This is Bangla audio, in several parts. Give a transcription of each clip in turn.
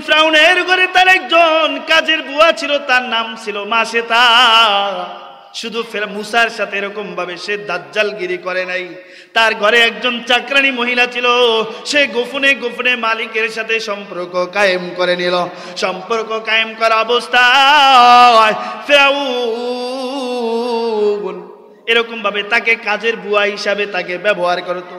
ফিরাউনের ঘরে তার একজন কাজের বুয়া ছিল, তার নাম ছিল মাসেতা। শুধু মুসার সাথে এরকম ভাবে সে দাজ্জালগিরি করে নাই, তার ঘরে একজন চাকরানি মহিলা ছিল, সে গোপনে গোপনে মালিকের সাথে সম্পর্ক কায়েম করে নিল। সম্পর্ক কায়েম করা অবস্থায় ফিরাউন এরকম ভাবে তাকে কাজের বুয়া হিসাবে তাকে ব্যবহার করতো।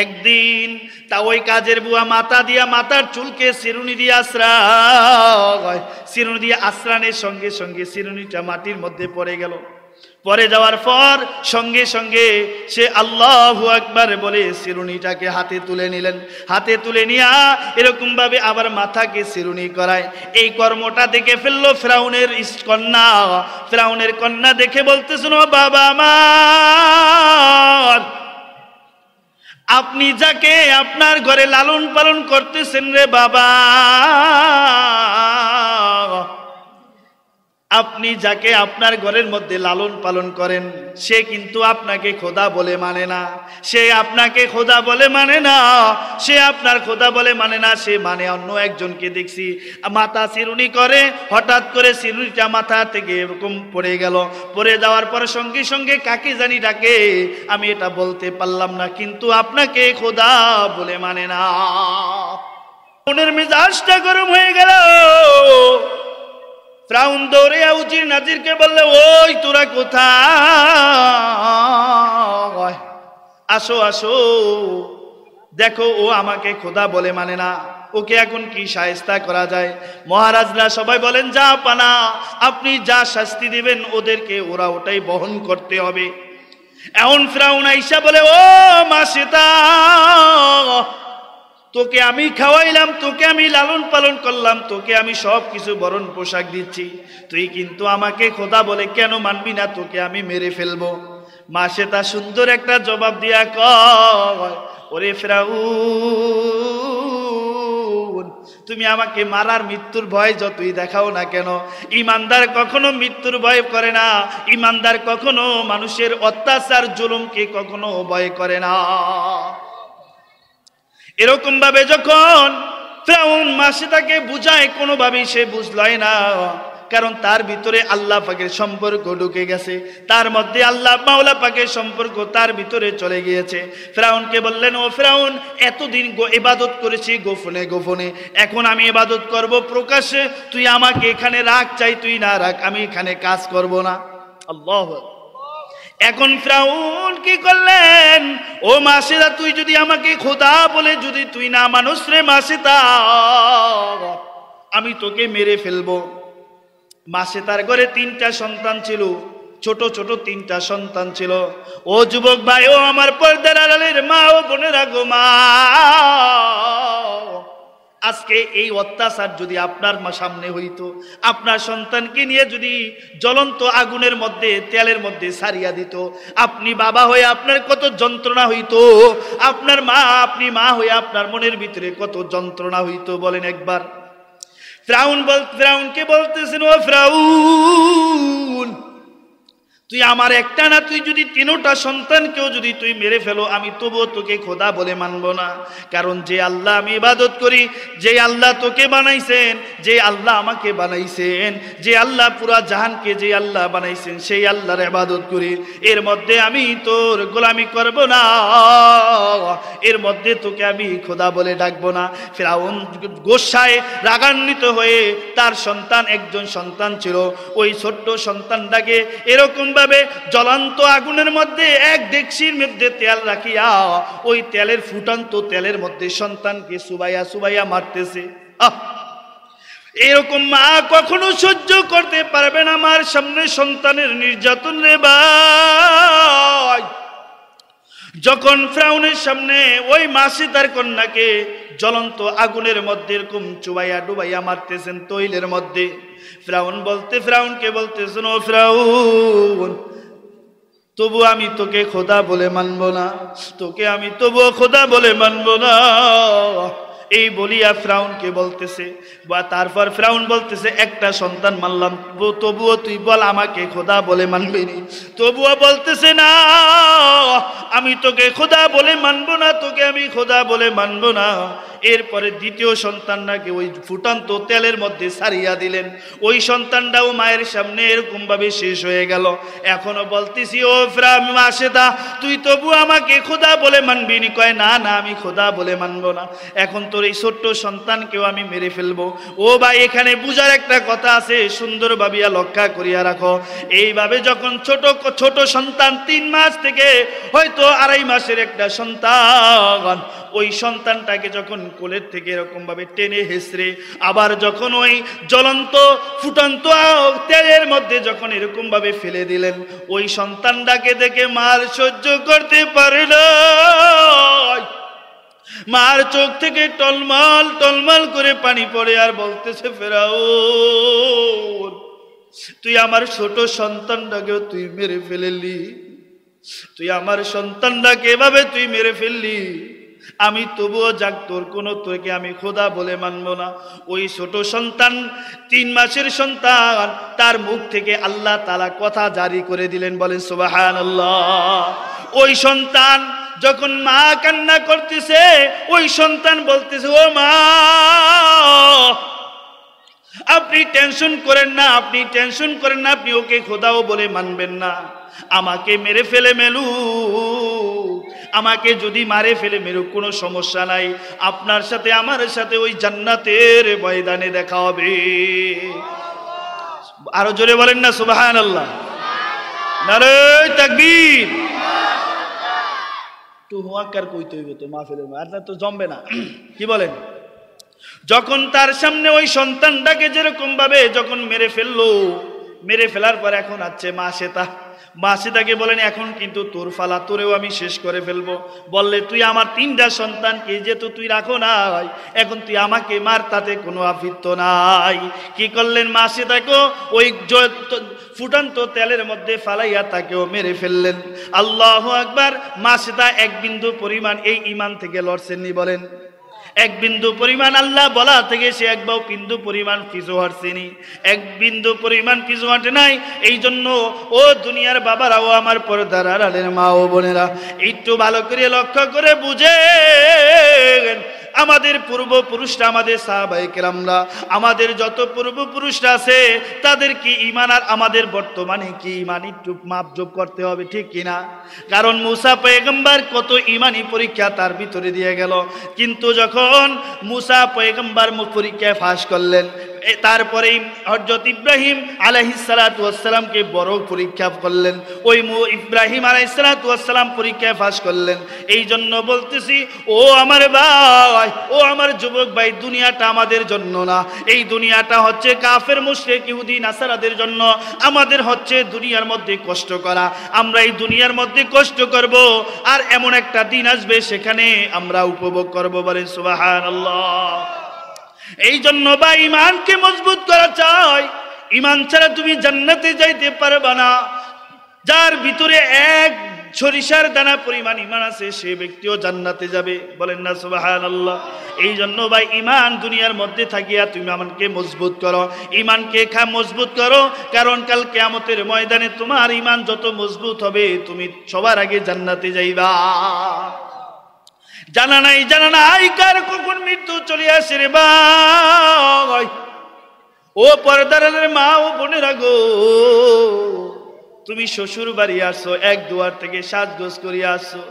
একদিন তা ওই কাজের বুয়া মাথা দিয়া মাথার চুলকে চিরুনি দিয়ে আশ্রায়, চিরুনি দিয়ে আশ্রানের সঙ্গে সঙ্গে চিরুনিটা মাটির মধ্যে পড়ে গেল। পরে যাওয়ার পর সঙ্গে সঙ্গে সে আল্লাহু আকবার বলে চিরুনিটাকে হাতে তুলে নিলেন। হাতে তুলে নিয়া এরকম ভাবে আবার মাথাকে চিরুনি করায়। এই কর্মটা দেখে ফেললো ফিরাউনের কন্যা। ফিরাউনের কন্যা দেখে বলতেছেন, ও বাবা আমার, আপনি যাকে আপনার ঘরে লালন পালন করতেছেন রে বাবা, আপনি যাকে আপনার ঘরের মধ্যে লালন পালন করেন সে কিন্তু আপনাকে খোদা বলে মানে না, সে আপনাকে খোদা বলে মানে না, সে আপনার খোদা বলে মানে না, সে মানে অন্য একজনকে। দেখছি মাথা চিরুনি করে, হঠাৎ করে চিরুনিটা মাথা থেকে এরকম পড়ে গেল। পড়ে যাওয়ার পর সঙ্গে সঙ্গে কাকে জানি ডাকে, আমি এটা বলতে পারলাম না, কিন্তু আপনাকে খোদা বলে মানে না। মনের মেজাজটা গরম হয়ে গেল। ফিরাউন দৌড়ে উজির নাজিরকে বললে, ওই তোরা কোথায়, আসো আসো, দেখো ও আমাকে খোদা বলে মানে না, ওকে এখন কি শায়েস্তা করা যায়। মহারাজরা সবাই বলেন, যা পানা, আপনি যা শাস্তি দিবেন ওদেরকে ওরা ওটাই বহন করতে হবে। এখন ফিরাউন আইসা বলে, ও মাসেতা, তোকে আমি খাওয়াইলাম, তোকে আমি লালন পালন করলাম, তোকে আমি সব কিছু বরণ পোশাক দিচ্ছি, তুই কিন্তু আমাকে খোদা বলে কেন মানবি না, তোকে আমি মেরে ফেলবো। মাসেতা সুন্দর একটা জবাব দিয়া কয়, ওরে ফিরাউন, তুমি আমাকে মারার মৃত্যুর ভয় যতই দেখাও না কেন, ইমানদার কখনো মৃত্যুর ভয় করে না, ইমানদার কখনো মানুষের অত্যাচার জুলুমকে কখনো ভয় করে না। এরকম ভাবে যখন ফিরাউন মাসেতাকে বুঝায়, কোনোভাবেই সে বুঝলই না, কারণ তার ভিতরে আল্লাহ পাকের সম্পর্ক ঢুকে গেছে, তার মধ্যে আল্লাহ মাওলা পাকের সম্পর্ক তার ভিতরে চলে গিয়েছে। ফিরাউনকে বললেন, ও ফিরাউন, এতদিন ইবাদত করেছি গোপনে গোপনে, এখন আমি ইবাদত করব প্রকাশ্যে, তুই আমাকে এখানে রাখ, চাই তুই না রাখ, আমি এখানে কাজ করব না। আল্লাহ। এখন ফিরাউন কি করলেন, ও মাসেতা, তুই যদি আমাকে খোদা বলে যদি তুই না মানুষ রে মাসেতা, আমি তোকে মেরে ফেলবো। মাসেতার ঘরে 3টা সন্তান ছিল, ছোট ছোট 3টা সন্তান ছিল। ও যুবক ভাই, ও আমার পর্দার আড়ালের মা ও বোনেরা গো, মা, আজকে এই অত্যাচার যদি আপনার সামনে হইতো, আপনার সন্তানকে নিয়ে যদি জ্বলন্ত আগুনের মধ্যে তেলের মধ্যে ছাড়িয়া দিত, আপনি বাবা হয়ে আপনার কত যন্ত্রণা হইতো, আপনার মা, আপনি মা হয়ে আপনার মনের ভিতরে কত যন্ত্রণা হইতো, বলেন একবার। ফিরাউনকে বলতেছেন, ও ফিরাউন, তুই আমার একটা না, তুই যদি 3টা সন্তানকেও যদি তুই মেরে ফেলো, আমি তবুও তোকে খোদা বলে মানবো না। কারণ যে আল্লাহ আমি ইবাদত করি, যে আল্লাহ তোকে বানাইছেন, যে আল্লাহ আমাকে বানাইছেন, যে আল্লাহ পুরা জাহানকে যে আল্লাহ বানাইছেন, সেই আল্লাহর ইবাদত করি, এর মধ্যে আমি তোর গোলামি করব না, এর মধ্যে তোকে আমি খোদা বলে ডাকবো না। ফিরাউন গোসায় রাগান্বিত হয়ে, তার সন্তান, একজন সন্তান ছিল, ওই ছোট্ট সন্তানটাকে এরকম ভাবে জ্বলন্ত আগুনের মধ্যে এক ডেকচির মধ্যে তেল রাখিয়া ওই তেলের ফুটন্ত তেলের মধ্যে সন্তানকে সুবাইয়া সুবাইয়া মারতেছে। এরকম মা কখনো সহ্য করতে পারবে না মার সামনে সন্তানের নির্যাতন রে ভাই। যখন ফিরাউনের সামনে ওই মাসেতার কন্যাকে জ্বলন্ত আগুনের মধ্যে এরকম চুবাইয়া ডুবাইয়া মারতেছেন তৈলের মধ্যে, ফিরাউনকে বলতেছেন, ও ফিরাউন, তবু আমি তোকে খোদা বলে মানবো না, তোকে আমি তবুও খোদা বলে মানবো না। এই বলিয়া ফিরাউনকে বলতেছে, বা তারপর ফিরাউন বলতেছে একটা সন্তান মানলাম, তবুও তুই বল আমাকে খোদা বলে মানবি নি? তবুও বলতেছে না, আমি তোকে খোদা বলে মানবো না, তোকে আমি খোদা বলে মানবো না। এরপরে দ্বিতীয় সন্তানটাকে ওই ফুটন্ত তেলের মধ্যে ছাড়িয়া দিলেন। ওই সন্তানটাও মায়ের সামনে এরকম ভাবে শেষ হয়ে গেল। এখনো বলতেছি, ও মাসেদা, তুই তবু আমাকে খোদা বলে মানবি নি? কয় না না, আমি খোদা বলে মানবো না। এখন তোর এই ছোট্ট সন্তানকেও আমি মেরে ফেলবো। ও ভাই, এখানে বুঝার একটা কথা আছে, সুন্দর ভাবিয়া লক্ষ্য করিয়া রাখো। এইভাবে যখন ছোট ছোট সন্তান 3 মাস থেকে হয়তো 2.5 মাসের একটা সন্তান, ওই সন্তানটাকে যখন কোলের থেকে এরকম ভাবে টেনে হেসড়ে আবার যখন ওই জ্বলন্ত ফুটন্ত তেলের মধ্যে যখন এরকম ভাবে ফেলে দিলেন, ওই সন্তানটাকে দেখে মার সহ্য করতে পারে না। মার চোখ থেকে টলমল টলমল করে পানি পড়ে, আর বলতেছে, ফেরাউন, তুই আমার ছোট সন্তানটাকেও তুই মেরে ফেললি, তুই আমার সন্তানটাকে এভাবে তুই মেরে ফেললি। আমি তবুও যাক, তোকে আমি খোদা বলে মানবো না। ওই ছোট সন্তান 3 মাসের সন্তান, তার মুখ থেকে আল্লাহ তাআলা কথা জারি করে দিলেন, বলেন সুবহানাল্লাহ। ওই সন্তান যখন মা কান্না করতেছে, ওই সন্তান বলতেছে, ও মা, আপনি টেনশন করেন না, আপনি টেনশন করেন না, আপনি ওকে খোদাও বলে মানবেন না। আমাকে মেরে ফেলে মেলু, আমাকে যদি মারে ফেলে মেরুক, কোনো সমস্যা নাই, আপনার সাথে আমার সাথে ওই জান্নাতের ময়দানে দেখা হবে। আরো জোরে বলেন না সুবহানাল্লাহ, নারে তাকবীর। তো হুয়াক্কার কইতে হইব তো মাহফিলের আর না তো জমবে না, কি বলেন? যখন তার সামনে ওই সন্তানটাকে যেরকম ভাবে যখন মেরে ফেললো, মেরে ফেলার পর এখন আছে মাসিদাকে বলেন, এখন কিন্তু তোর ফালা, তোরেও আমি শেষ করে ফেলবো। বললে, তুই আমার 3টা সন্তানকে যেহেতু তুই রাখো নাই, এখন তুই আমাকে মার, তাতে কোনো আফিত্ব নাই। কি করলেন? মাসিদাকেও ওই ফুটন্ত তেলের মধ্যে ফালাইয়া তাকেও মেরে ফেললেন। আল্লাহু আকবার। মাসিদা 1 বিন্দু পরিমাণ এই ঈমান থেকে লড়ছেননি, বলেন? 1 বিন্দু পরিমাণ আল্লাহ বলা থেকে সে 1 বিন্দু পরিমাণ পিছু হটছেনি, 1 বিন্দু পরিমাণ পিছু হটে নাই। এই জন্য ও দুনিয়ার বাবারাও, আমার পর্দার আড়ালের মা ও বোনেরা, একটু ভালো করে লক্ষ্য করে বুঝেন, আমাদের পূর্বপুরুষরা, আমাদের সাহাবায়ে কেরামরা, আমাদের যত পূর্বপুরুষরা আছে, তাদের কি ঈমান আর আমাদের বর্তমানে কি ঈমান একটু মাপজোপ করতে হবে, ঠিক কিনা? কারণ মুসা পয়গম্বর কত ঈমানি পরীক্ষা তার ভিতরে দিয়ে গেল, কিন্তু যখন মুসা পয়গম্বর পরীক্ষায় পাস করলেন, তারপরে হযরত ইব্রাহিম আলাইহিস সালাতু ওয়াস সালামকে বড় পরীক্ষা করলেন, ওই ইব্রাহিম আলাইহিস সালাতু ওয়াস সালাম পরীক্ষায় পাস করলেন। এই জন্য বলতেছি, ও আমার ভাই, ও আমার যুবক ভাই, দুনিয়াটা আমাদের জন্য না, এই দুনিয়াটা হচ্ছে কাফের মুশরিক ইহুদি নাসারাদের জন্য। আমাদের হচ্ছে দুনিয়ার মধ্যে কষ্ট করা, আমরা এই দুনিয়ার মধ্যে কষ্ট করব, আর এমন একটা দিন আসবে সেখানে আমরা উপভোগ করব, বলেন সুবহানাল্লাহ। এই জন্য বা ঈমানকে মজবুত করা চাই। ঈমান ছাড়া তুমি জান্নাতে যাইতে পারবে না। যার ভিতরে 1 সরিষার দানা পরিমাণ ঈমান আছে, সে ব্যক্তিও জান্নাতে যাবে, বলেন না সুবহানাল্লাহ। এই জন্য ভাই, ঈমান দুনিয়ার মধ্যে থাকিয়া তুমি আমাকে মজবুত করো, ঈমানকে মজবুত করো, কারণ কাল কিয়ামতের ময়দানে তোমার ঈমান যত মজবুত হবে, তুমি সবার আগে জান্নাতে যাইবা। জানা নাই কার কখন মৃত্যু চলে আসে রে ভাই। ও পর্দারের মা ও বোনেরা গো, তুমি শ্বশুর বাড়ি আসো, 1 দুয়ার থেকে 7 গজ করিয়া আসো,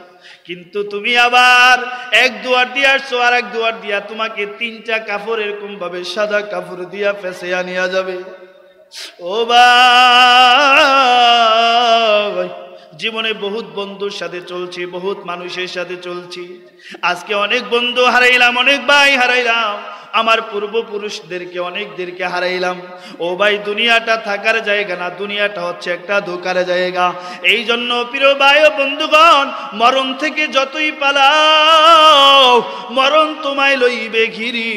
কিন্তু তুমি আবার 1 দুয়ার দিয়ে আসছো, আর 1 দুয়ার দিয়া তোমাকে 3টা কাপড় এরকম ভাবে সাদা কাপড় দিয়া ফেসিয়া নিয়ে যাবে। ও ভাই, জীবনে বহুত বন্ধুর সাথে চলছি, বহুত মানুষের সাথে চলছি, আজকে অনেক বন্ধু হারাইলাম, অনেক ভাই হারাইলাম, আমার পূর্বপুরুষদেরকে অনেকদেরকে হারাইলাম। ও ভাই, দুনিয়াটা থাকার জায়গা না, দুনিয়াটা হচ্ছে একটা ধোকার জায়গা। এই জন্য প্রিয় ভাই ও বন্ধুগণ, মরণ থেকে যতই পালাও, মরণ তোমায় লইবে ঘিরি।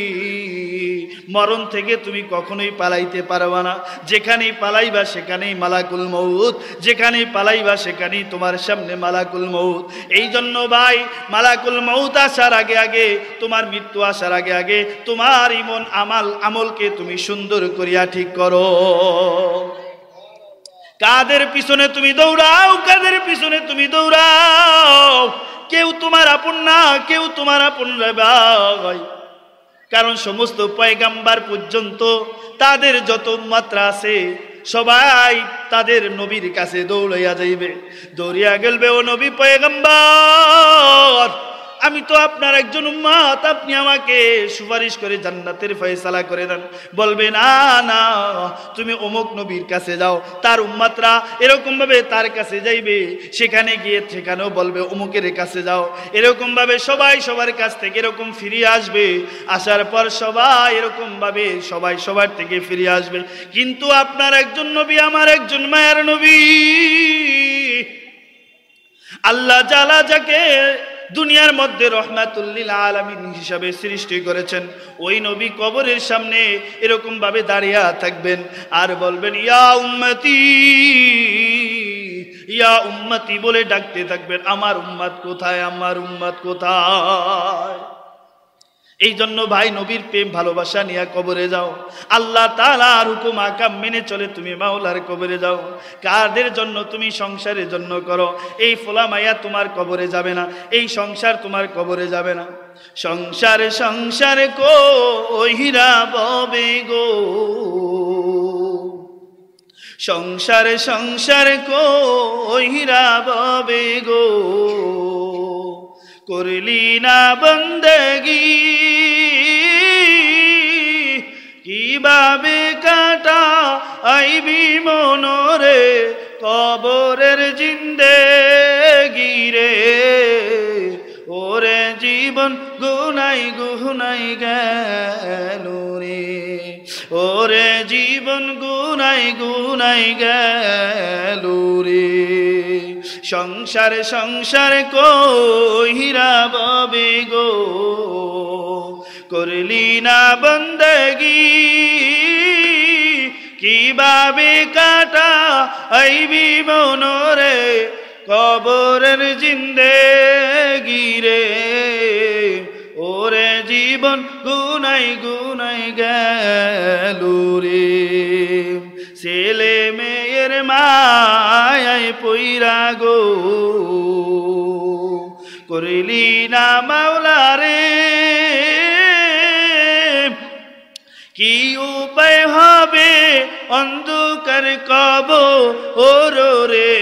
মরণ থেকে তুমি কখনোই পালাইতে পারবা না। যেখানেই পালাইবা সেখানেই মালাকুল মউত, যেখানেই পালাইবা সেখানেই তোমার সামনে মালাকুল মউত। এই জন্য ভাই, মালাকুল মউত আসার আগে আগে, তোমার মৃত্যু আসার আগে আগে তোমার ইমান আমলকে তুমি সুন্দর করিয়া ঠিক করো। কাদের পিছনে তুমি দৌড়াও, কাদের পিছনে তুমি দৌড়াও, কেউ তোমার আপন না, কেউ তোমার আপন ভাই। কারণ সমস্ত পয়গাম্বার পর্যন্ত তাদের যত মাত্রা আছে সবাই তাদের নবীর কাছে দৌড়াইয়া যাইবে, দৌড়িয়া গেলবে, ও নবী পয়গাম্বার, আমি তো আপনার একজন উম্মত, আপনি আমাকে সুপারিশ করে জান্নাতের ফয়সালা করে দেন। বলবে না না, তুমি অমুক নবীর কাছে যাও। তার উম্মতরা এরকম ভাবে তার কাছে যাইবে, সেখানে গিয়ে সেখানেও বলবে অমুকের কাছে যাও। এরকম ভাবে সবাই সবার কাছ থেকে এরকম ফিরে আসবে, আসার পর সবাই এরকম ভাবে সবাই সবার থেকে ফিরে আসবে। কিন্তু আপনার একজন নবী, আমার একজন মায়ের নবী, আল্লাহ তাআলা যাকে দুনিয়ার মধ্যে রহমাতুল লিল আলামিন হিসাবে সৃষ্টি করেছেন, ওই নবী কবরের সামনে এরকম ভাবে দাঁড়িয়ে থাকবেন আর বলবেন ইয়া উম্মতি, ইয়া উম্মতি বলে ডাকতে থাকবেন, আমার উম্মত কোথায়, আমার উম্মত কোথায়। এই জন্য ভাই, নবীর প্রেম ভালোবাসা নিয়ে কবরে যাও। আল্লাহ তাআলার হুকুম আকাম মেনে চলে তুমি মাওলার কবরে যাও। কাদের জন্য? তুমি সংসারের জন্য করো। এই ফোলা মাইয়া তোমার কবরে যাবে না, এই সংসার তোমার কবরে যাবে না। সংসার সংসার কইরা ববে গো, সংসার সংসার কইরা ববে গো, করলি না বন্দেগি, কিভাবে কাটা আইবি মনরে কবরের জিন্দেগি রে। ওরে জীবন গুনাই গুনাই গেল রে, ওরে জীবন গুনাই গুনাই গেল রে। সংসার সংসার কইরা ববে গো, করলি না বন্দেগি, কিভাবে কাটা আইবি মনরে কবরের জিন্দেগি রে। ওরে জীবন গুনাই গুনাই গেল রে। ছেলে মেয়ের মায়ায় পইরা গো, করলি না মাওলা রে, কি উপায় হবে অন্ধকার কবর রে।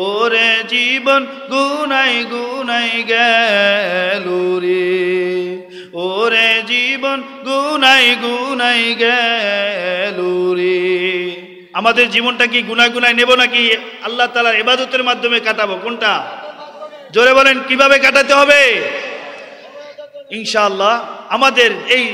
ওরে জীবন গুনাই গুনাই গেল রে, ওরে জীবন গুনাই গুনাই গেল রে। আমাদের জীবনটা কি গুনায় গুনায় নেব নাকি আল্লাহ তাআলার ইবাদতের মাধ্যমে কাটাবো? কোনটা? জোরে বলেন, কিভাবে কাটাতে হবে? ইনশাআল্লাহ আমাদের এই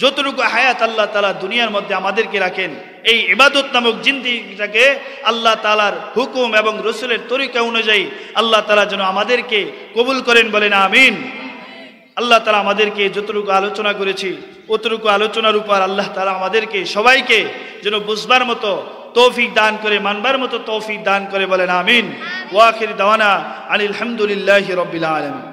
যতটুকু হায়াত আল্লাহ তাআলা দুনিয়ার মধ্যে আমাদেরকে রাখেন, এই ইবাদত নামক জিন্দেগিটাকে আল্লাহ তাআলার হুকুম এবং রাসূলের তরিকা অনুযায়ী আল্লাহ তাআলা যেন আমাদেরকে কবুল করেন, বলেন আমিন। আল্লাহ তাআলা আমাদেরকে যতটুকু আলোচনা করেছি অতটুকু আলোচনার উপর আল্লাহ তাআলা আমাদেরকে সবাইকে যেন বুঝবার মতো তৌফিক দান করে, মানবার মতো তৌফিক দান করে, বলেন আমিন। ওয়া আখির দাওয়ানা আলহামদুলিল্লাহি রাব্বিল আলামিন।